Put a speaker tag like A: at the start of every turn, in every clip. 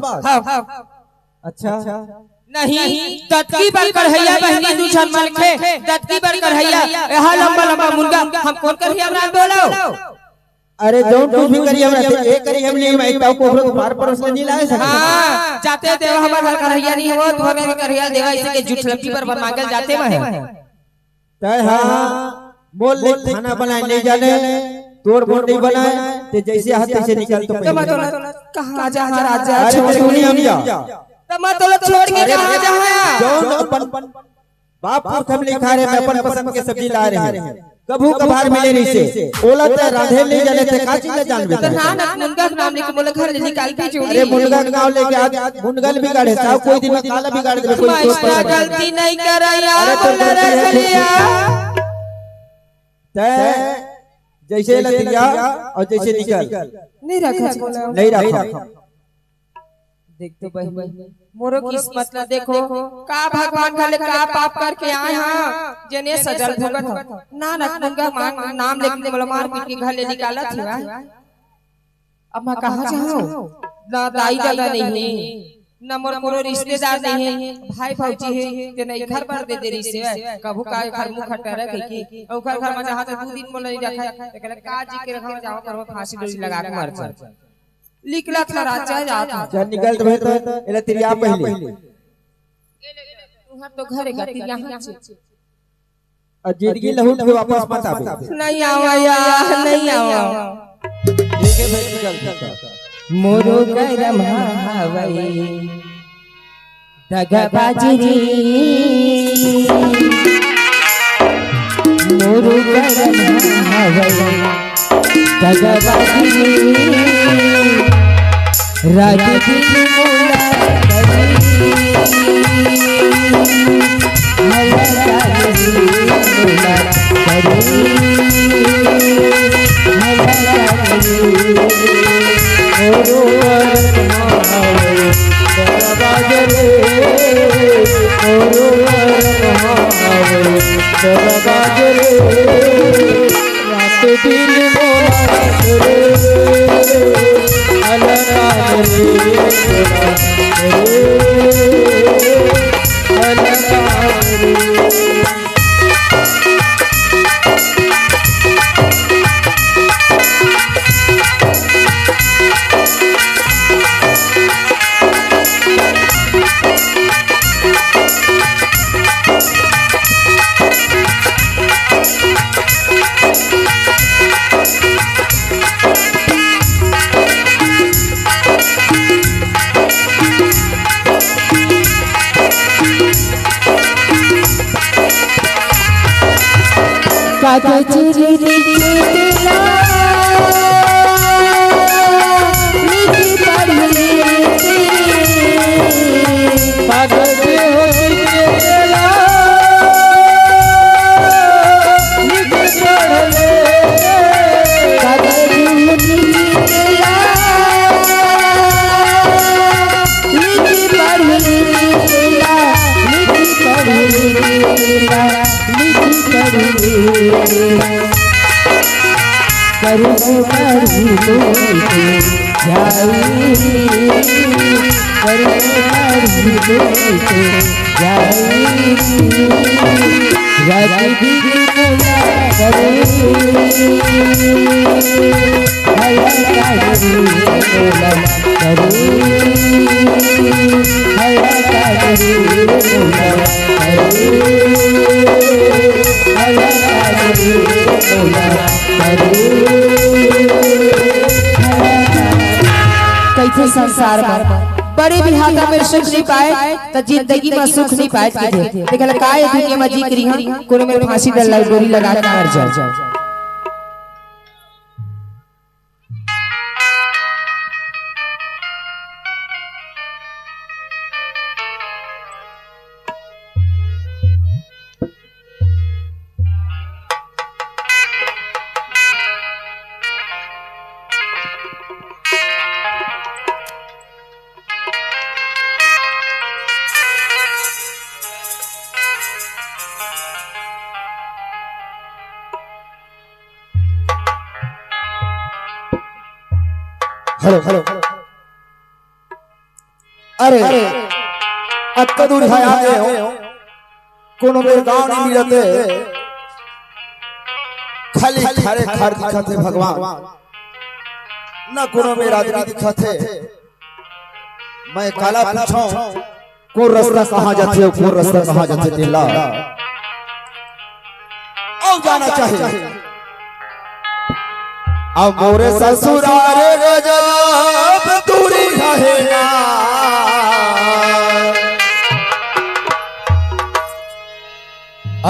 A: हाँ
B: अच्छा
A: नहीं दत्ती बरकर हैया बहनी दू छन मन खे दत्ती बरकर हैया यहां लंबा लंबा मुर्गा हम कौन कर हमरा बोलो।
B: अरे जो तू भी करी हमरा एक करी हम नहीं मैं ताऊ को बार पर उसने नहीं लाए सके।
A: हां जाते देव हमर घर कर हैया नहीं हो तो हमें कर हैया देवा इसे के जुट लपटी पर मांगल जाते में है
B: तय हां बोल ले खाना बनाए नहीं जाने तोड़ फोड़ नहीं बनाए ते जैसे हाथ से निकल तो
A: कहां जा राजा
B: छोड़ हम जा
A: तो छोड़ के कहां जा
B: जो अपन बाप पुरख हम नहीं खा रहे मैं अपन पसंद के सब्जी ला रहे हैं कभू कभार मिले नहीं से ओला ते राधे ले जाने ते का चीज जानबे
A: तो ना मुनगा नाम लेके बोले घर ले निकाल के जोड़ी।
B: अरे मुनगा गांव लेके आ मुनगल बिगाड़े साहब कोई दिन में काला बिगाड़ दे कोई
A: मैं गलती नहीं करया बोला रे चलिया
B: ते जैसे लतिया और जैसे निकल नहीं रखा
A: देख तो बहन मोरो किस्मत ला देखो का भगवान खाले का पाप करके आए हां जने सजल भगत ना नंगा नाम लेके बोला मार पीट के घर ले निकाला था। अब मैं कहां जाऊं ना दाई दादा नहीं ना मोरो रिश्तेदार नहीं है भाई भौजी है ते नहीं घर पर दे देरी से कबू का घर मुंह खट्टा रखे की ओकर घर में जहां तक 2 दिन बोले रखा ते कहले का जी के रखा जाओ करो फांसी डोरी लगा के मर जा लिखला था राजा जात
B: जब निकल तो एला तिरिया पहले
A: तुहर तो घरे गति यहां से
B: जिंदगी लहुट के वापस मत आवे
A: नहीं आवा यार नहीं आवा
B: लेके भाई निकल
A: मोरो गरम हवई दगा बाजरी मोरो गरम हवई दगा बाजरी रात दिन मोला कागज लिखला लिख पढ़ लेते कागज लिखला लिख पढ़ लेते कागज लिखला लिख पढ़ लेते लिख पढ़ लेते करू करू तो जाई करू करू तो जाई रात दिन मोला करू हया करू मोला करू हया करू मोला करू कैसे संसार में बड़े भी हाथा में सुख नहीं पाए तो जिंदगी में सुख नहीं पाए देखल काय दुनिया में जी करी हम कोनो में फांसी डोरी लगा के मर जाओ।
B: हेलो हेलो अरे अत्ता दूर है आगे हो कोनो मेरे गांव नहीं मिलते खाली खारे खार दिखते भगवान न कोनो मेरा आदमी दिखते मैं काला पूछूं कौन रास्ता कहां जाते हो कौन रास्ता कहां जाते दिला और जाना चाहिए अब मोरे ससुराल गजब दूरी है ना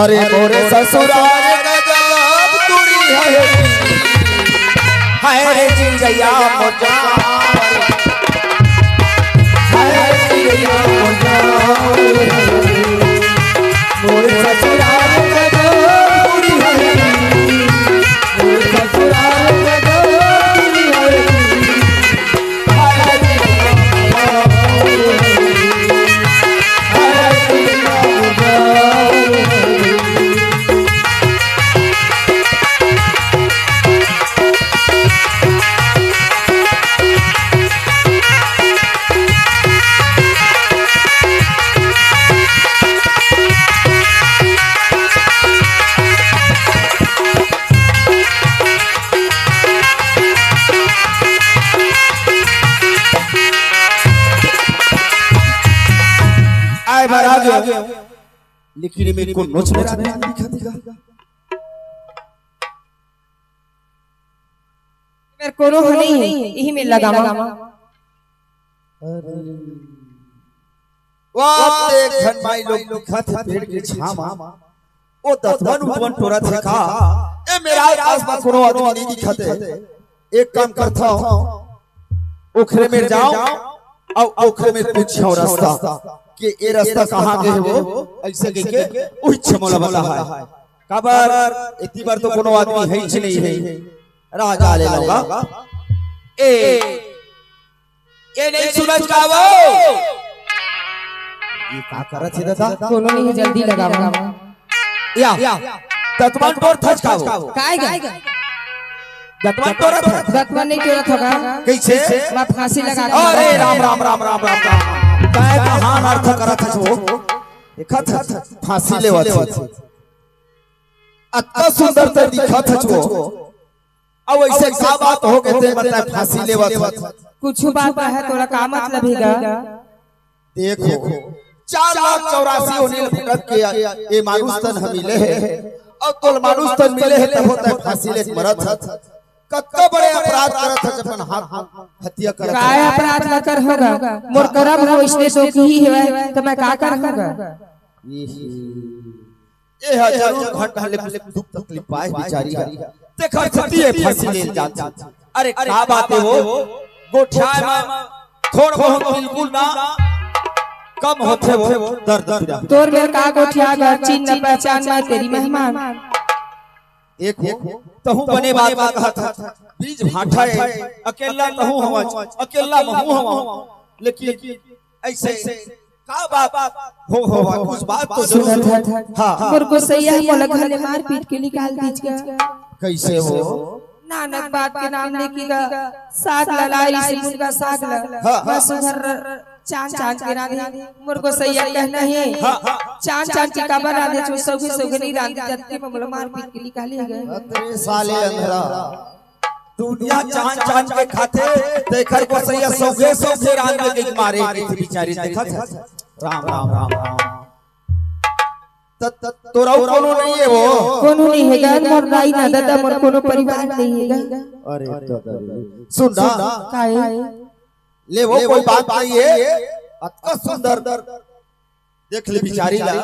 B: अरे मोरे ससुराल गजब दूरी है हाय रे जिंजैया मोजा हाय रे जिंजैया मोजा मोरे ससुराल गजब दूरी है मोरे ससुराल गजब दूरी है हाय रे जिंजैया लेकिन मेरे को नोच मेरा दिखा दिखा
A: मेरे को रो नहीं यही में लगा
B: वाह देख धन भाई लोग दिखा थे पेड़ के छामा ओ दतवन उपवन टोरा थे का ए मेरा आसपास कोनो आदमी नहीं दिखते एक काम करता हूं ओखरे में जाओ और ओखरे में पूछो रास्ता कि ये रास्ता कहाँ के है वो ऐसे कह के उच्च मोला बता है काबर इतनी बार तो कोनो आदमी है ही नहीं है राजा ले लूंगा ए ये नहीं सूरज का वो ये का करत है दादा
A: कोनो नहीं जल्दी लगावा
B: या तत्वन तोर थच का वो
A: काय गा
B: तत्वन तोर थच
A: तत्वन नहीं क्यों थका
B: कैसे
A: मैं फांसी लगा
B: अरे राम राम राम राम राम काय महान अर्थ करत है वो देखत फांसी लेवत है अत्ता सुंदर तर दिखत है वो अब ऐसे का बात हो गए थे मतलब फांसी लेवत है
A: कुछ बात है तोरा का मतलब हैगा
B: देखो 4,84,000 होने फुटत के ये मानुष तन हम मिले है और तोल मानुष तन मिले है तब होता है फांसी ले मरत है कत्तो बड़े अपराध करत है जब हाथ हत्या करत है
A: काय अपराध न कर होगा मोर करब हो इसने तो की ही है तो मैं का कर होगा
B: ये है जरूर घट हले दुख तकलीफ पाए बेचारी देखा छती है फांसी ले जात अरे क्या बात है वो गोठिया में थोड़ बहुत बिल्कुल ना कम होते वो दर्द
A: तोर में का गोठिया का चिन्ह न पहचान मैं तेरी मेहमान
B: एक हो तहु बने बात कहा था बीज भाठा है अकेला तहु हवा अकेला महू हवा लेकिन ऐसे का बात हो कुछ बात तो जरूर हां
A: मोर को सैया मोला घरे मार पीट के निकाल दीजिएगा
B: कैसे हो
A: नानक बात के नाम लेकीगा साग ललाई से मुर्गा साग ला बस उधर चांद चांद के राधे मोर को सैया कहना है चांद चांद की का बना दे जो सौगे सौगे नहीं रांधी जत्ते में मोला मार पीट के निकाले गए
B: तेरे साले अंधरा दुनिया चांद चांद के खाते देखर को सैया सौगे सौगे रांध के मारे की बेचारी देखत राम राम राम राम तोरा कोनो नहीं है वो
A: कोनो नहीं है गान मोर दाई ना दादा मोर कोनो परिवार नहीं है
B: अरे दादा सुन ना
A: काय
B: ले वो कोई बात नहीं है अत्ता सुंदर देख ले बेचारी ला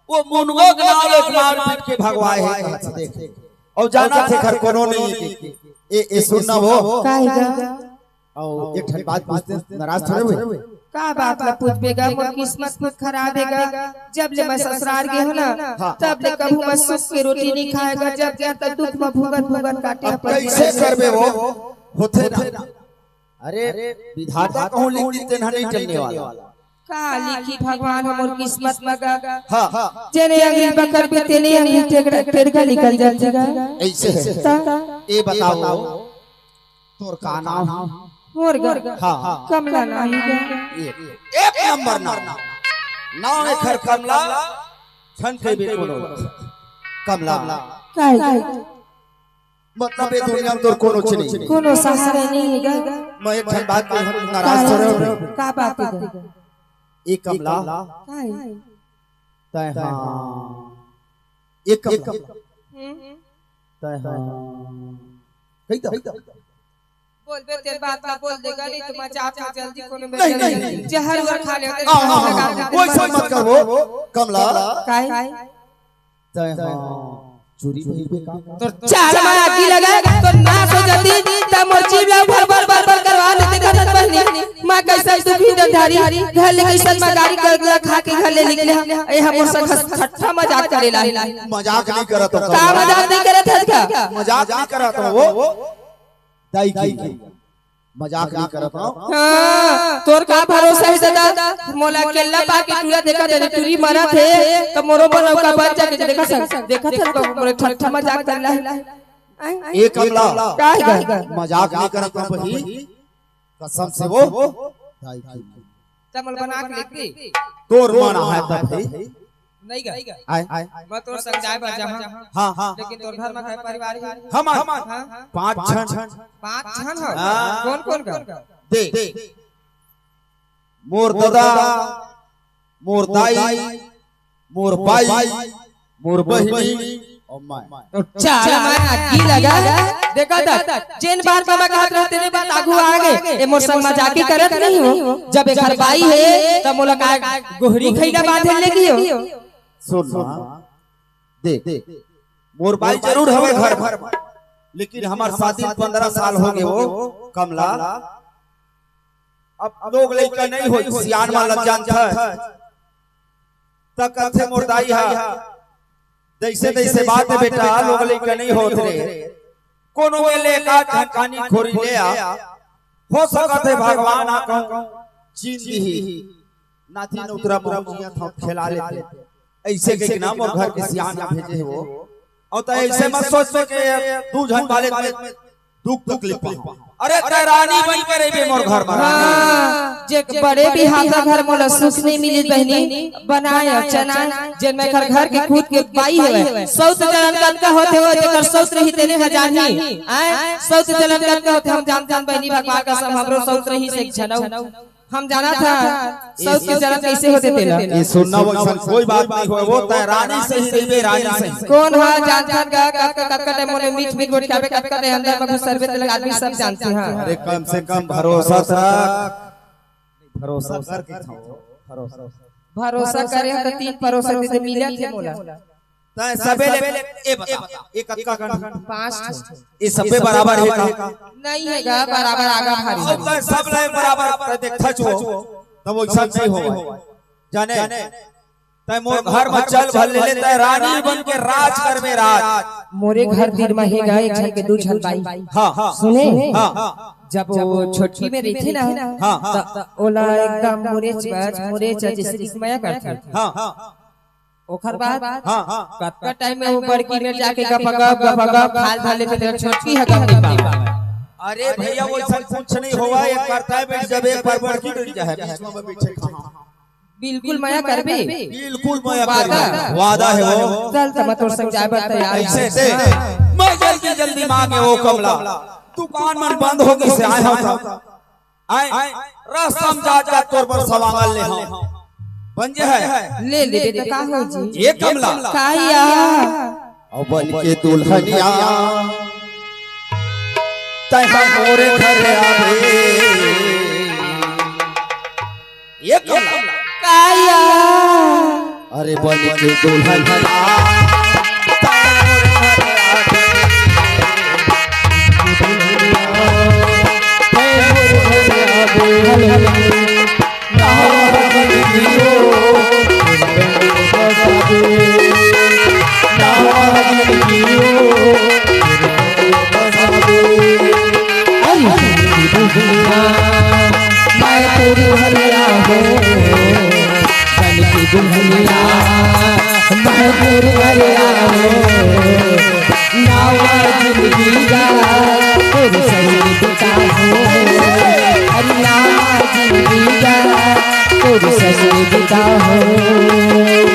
B: वो मुनगो गनाल एक मार पीट के भगवाए है देख और जाना थे घर कोनो नहीं ए सुनना वो
A: काय
B: और एक ठन बात पूछते नाराज थोड़े हुए
A: का बात ला पूछबेगा मोर किस्मत खुद खराब हैगा जब ले मैं ससुराल गए हो ना तब ले कभी मैं सुख की रोटी नहीं खाएगा जब गया तब दुख में भुगत भुगत काटे
B: कैसे करबे वो होते ना अरे विधाता कहूं लिख देते ना नहीं चलने वाला
A: का लिखी भगवान मोर किस्मत में गा
B: हां
A: जेने अंगली पकड़ के तेने अंगली टेढ़ा निकल जाएगा
B: ऐसे ये बताओ तोर का नाम
A: मोर घर
B: हाँ
A: कमला नहीं गा
B: एक नंबर नाम है खर कमला छन के भी कोनो कमला
A: काहे
B: मतलब ये दुनिया में तोर कोनो चीज नहीं
A: कोनो सहारा नहीं गा
B: मैं एक ठन बात पे नाराज हो रहा हूं
A: का बात है
B: एक कमला
A: काहे
B: तय हां एक कमला तय हां कही तो
A: बोल दे तेरे बात ना बोल देगा नहीं तो मजाक में जल्दी कोनो में
B: नहीं
A: जहर वर खा ले
B: कोई सब मत करो कमला
A: काहे
B: तय हां चोरी भई पे का
A: तो चाल में आगी लगा तो ना सो जल्दी त मोर जीव भर भर भर भर करवा लेते घटत बहनी मां कैसे दुखी दधारी घर ले कैसे मां गाड़ी कर खा के घर ले निकले ए हमर से खट्टा मजाक करेला
B: मजाक नहीं करत हो
A: का मजाक नहीं करत है क्या
B: मजाक नहीं करत हो वो दाई की मजाक नहीं करत हो
A: हां तोर का भरोसा है दादा मोला केला पाके टूरा देखा दे टूरी मरा थे तो मोरो बनौ का बच्चा के देखा था मोरे ठट्ठा मजाक करला
B: एक कमला
A: काहे
B: मजाक नहीं करत हो भाई कसम से वो दाई की
A: तमल बना के लेती
B: तोर माना है तब भाई
A: नहीं गा
B: आए
A: मैं तोर समझाए बा जहां
B: हां
A: लेकिन तोर घर में है परिवार
B: हम पांच
A: छन हो कौन का
B: दे मोर दादा मोर दाई मोर भाई मोर बहिनी और मैं
A: तो चाल में आगी लगा देखा था जेन बार बाबा कहत रहते ने बात आगू आगे ए मोर संग मजाकी करत नहीं हो जब एक घर बाई है तब मोला का गोहरी खैला बांधे लेगी हो
B: सुन देख मोर भाई जरूर हवे घर लेकिन हमार शादी 15 साल हो गए हो कमला अब लोग लइका नहीं हो सियान में लग जानता है तक कथे मोर दाई हा जैसे बात है बेटा लोग लइका नहीं होत रे कोनो में लेका कहानी खोरी ले आ हो सकत है भगवान आ कहूं चीन दी नाती ने उतरा मुंह था खेला लेते ऐसे के नाम और घर के सियान में भेजे हो और तो ऐसे मत सोच के तू झन वाले में दुख तकलीफ अरे तरानी बन के रही मोर घर में
A: हां जे बड़े भी हाथ घर मोला सुख नहीं मिली बहनी बनाया चना जे मैं घर के खुद के बाई है सौत जलन का होते हो जेकर सौत रही तेने हजानी आए सौत जलन का होते हम जान बहनी भगवान का सब हमरो सौत रही से छनौ हम जाना था सौत के जलन कैसे होते तेला
B: ये सुनना वो कोई बात नहीं हो वो रानी से ही रही रानी से
A: कौन है जानता का टाइम मोने मीठ मीठ बोल खावे का अंदर में घुस सर्वे लगा आदमी सब जानते हैं
B: अरे कम से कम भरोसा कर के
A: भरोसा करे तो 3 भरोसा दे मिले थे मोला
B: तय सबे ए बता एक अक्का का
A: 5
B: ये सबे बराबर है का
A: नहीं हैगा बराबर आगा भारी
B: अब सब ले बराबर देखा छो तब वो सब नहीं हो जाने तय मोर घर में चल भल ले तय रानी बन के राज कर में राज
A: मोरे घर दिन में हैगा एक छन के दू छन बाई
B: हां
A: सुने
B: हां
A: जब वो छोटी में रहती ना तो ओला एकदम मोरे जैसे किस्मया करती
B: हां
A: ओखर बाद कतका टाइम में वो बड़की में जाके गप खाल धाल लेते तेरा छोटकी है गप नहीं पावा
B: अरे भैया वो सब कुछ नहीं होगा ये करता है जब एक बार बड़की बैठ जाए बीच में बैठे कहां
A: बिल्कुल माया करबे
B: बिल्कुल माया करबे वादा है वो
A: चल तो मैं तोर समझाए बा तैयार
B: ऐसे से मैं जल्दी मांगे वो कमला दुकान मन बंद हो गई से आए हम आए रस समझा जा तोर पर सवांगल ले हम बन जे है
A: ले तो का हो जी
B: ये कमला
A: काया
B: और बन के दुल्हनिया तय मोरे घर आवे ये कमला
A: काया
B: अरे बन के दुल्हनिया
A: दुल्हनिया मैं दुल्हनिया नावा जिंदगी का तेरे संग बिता समझता हो।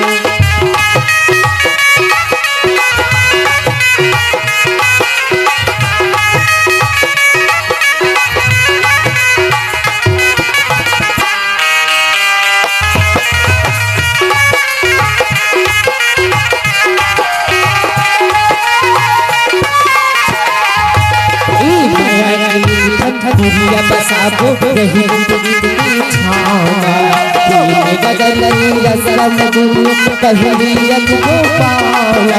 A: दुनिया बसाबो रही पहली को पाया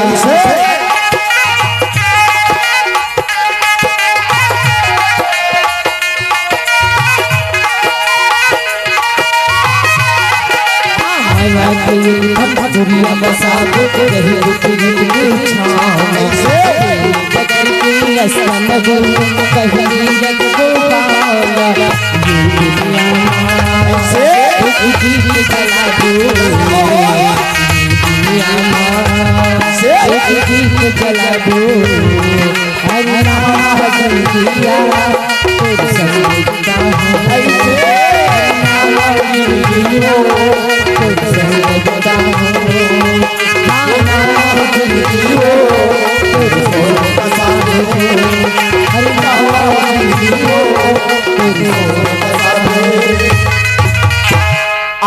A: दुनिया बसाबो रही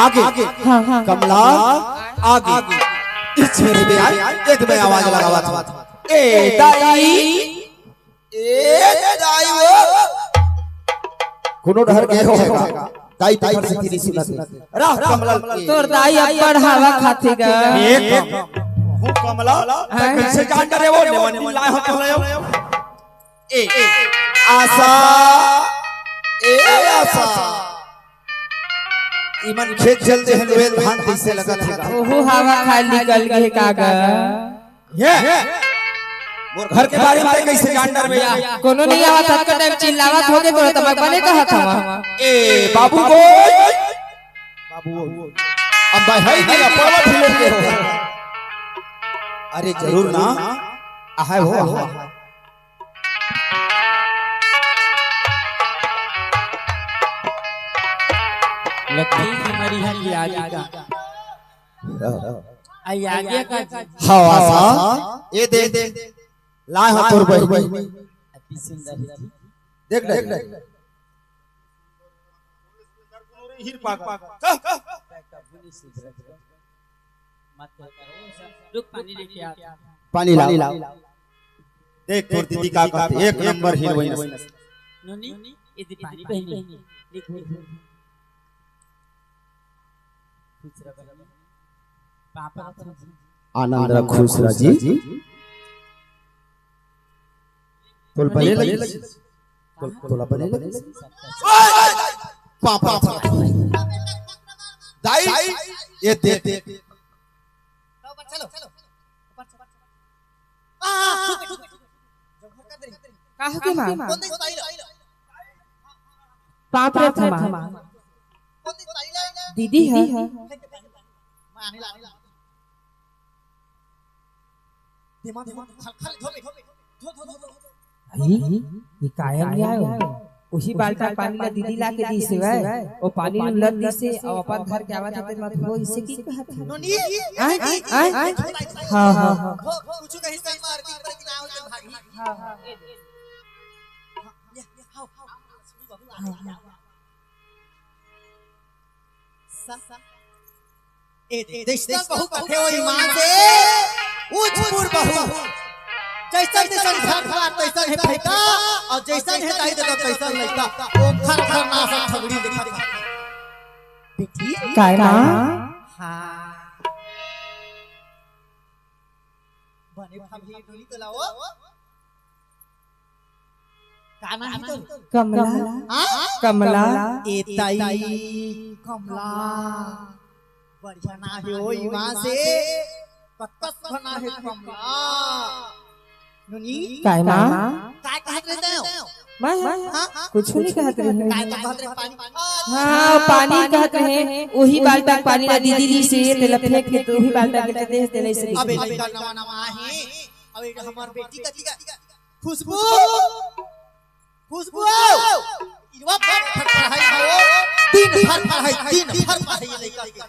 B: आगे कमला आगे इस छेड़े में आई एक में आवाज लगावा था ए दाई वो कोनो डर के होगा दाई पर से तेरी सुनत राह कमला
A: तोर दाई अब हवा खाते गा
B: एक हूं कमला कैसे जान करे वो मन लाए हो कमला ए आशा आशा ईमान खेत चलते हैं वेल धान कैसे लगा था
A: ओहो हवा खाली निकल गए कागा
B: ये मोर घर के बारे में कैसे जानदार भैया
A: कोनो नहीं आवत हत का टाइम चिल्लावत होगे तो तब बने कहा था
B: ए बाबू को बाबू अब भाई तेरा पावा ठिले के हो अरे जरूर ना आहा हो
A: लक्ष्मी हमारी हल आगे का आई आगे का
B: हवा सा ये देख लाए हो तोर भाई
A: अति सुंदर
B: देख देख हीर पागा
A: मत करो रुक पानी लेके आ
B: पानी ला देख तोर दीदी का कहते एक नंबर हीरोइन
A: नोनी ये पानी पहनी देख
B: आनंद रख खुश रह जी तोल बने लगी तोला बने लगी पापा दाई ये दे
A: चलो कहां के मां पाप रे थमा दीदी है ये कायम नहीं आयो उसी बाल्टा पानी ला दीदी ला के दी से वो पानी में लग दी से और अपन घर के आवत होते मत वो इससे की कहत है नोनी हां हां कुछ कहीं से मार दी पर कि ना हो भागी हां
C: ए देशना बहु कथे हो ईमान से उजपुर बहु जैसन जैसन घर खा तैसन है फैका और जैसन है दाई दे तैसन लइका ओ घर घर ना सब झगड़ी देखा बेटी
A: काय ना
C: हां बने भाभी डोली तो लाओ काना है तो
A: कमला कमला
C: ए ताई कमला बढ़िया ना हो ईमान से कतस बना है कमला नोनी
A: काय मां
C: काय कहत रहते हो
A: मैं कुछ नहीं कहत रहे
C: काय तो कहत रहे पानी
A: हां पानी कहत रहे वही बाल्टा पानी ला दीदी ली से तेल फेंक के तो वही बाल्टा के दे देले से
C: अबे लड़का नवा नवा आहे अबे हमर बेटी का खुशबू खुशबू इरवा फट फट है दिन भर है दिन भर है ये लड़का